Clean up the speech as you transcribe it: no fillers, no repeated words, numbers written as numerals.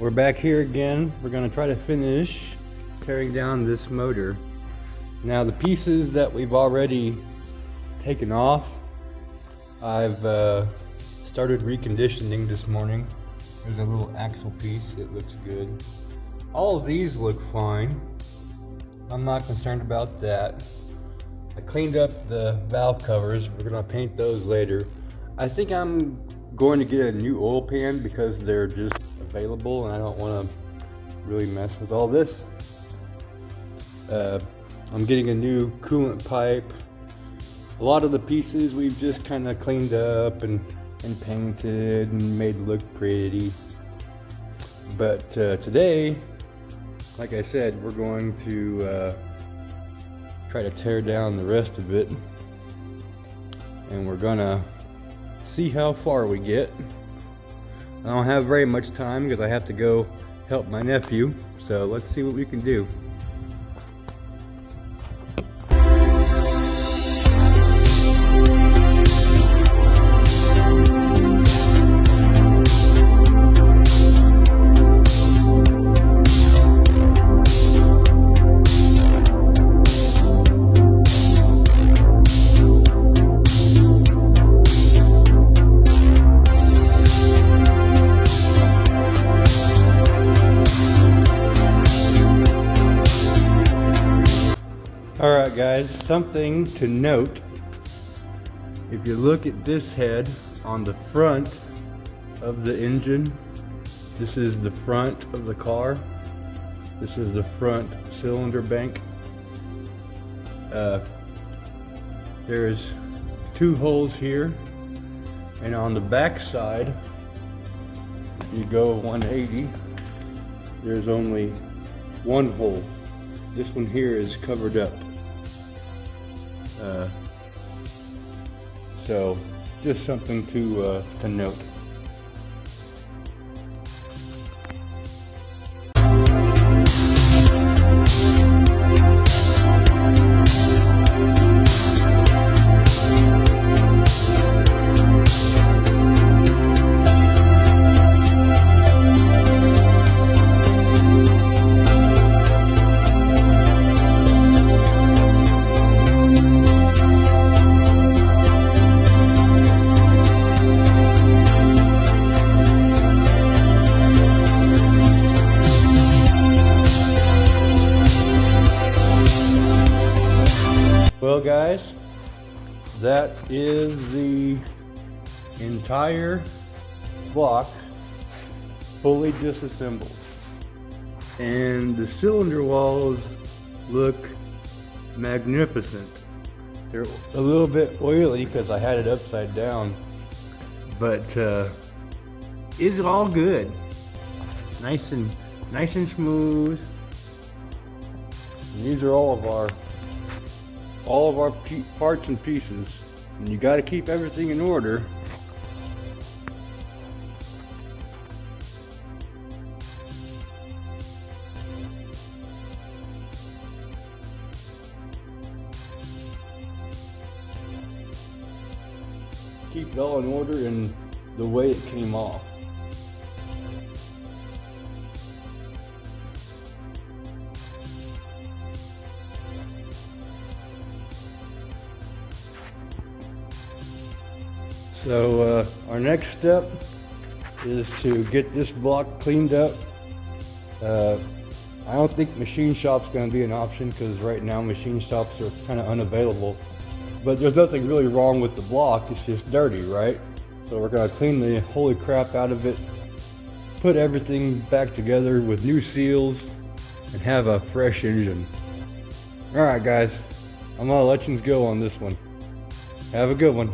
We're back here again. We're gonna try to finish tearing down this motor. Now the pieces that we've already taken off, I've started reconditioning this morning. There's a little axle piece, it looks good. All of these look fine. I'm not concerned about that. I cleaned up the valve covers. We're gonna paint those later. I think I'm going to get a new oil pan because they're just available and I don't want to really mess with all this. I'm getting a new coolant pipe. A lot of the pieces we've just kind of cleaned up and painted and made look pretty. But today, like I said, we're going to try to tear down the rest of it, and we're gonna see how far we get. I don't have very much time because I have to go help my nephew, so let's see what we can do. Alright guys, something to note. If you look at this head on the front of the engine, this is the front of the car. This is the front cylinder bank. There's two holes here, and on the back side, if you go 180, there's only one hole. This one here is covered up. So just something to note. Well guys, that is the entire block fully disassembled, and the cylinder walls look magnificent. They're a little bit oily because I had it upside down, but it's all good, nice and smooth. And these are all of our parts and pieces, and you got to keep everything in order. Keep it all in order in the way it came off. So our next step is to get this block cleaned up. I don't think machine shop's going to be an option because right now machine shops are kind of unavailable. But there's nothing really wrong with the block, it's just dirty, right? So we're going to clean the holy crap out of it, put everything back together with new seals, and have a fresh engine. Alright guys, I'm going to let you go on this one. Have a good one.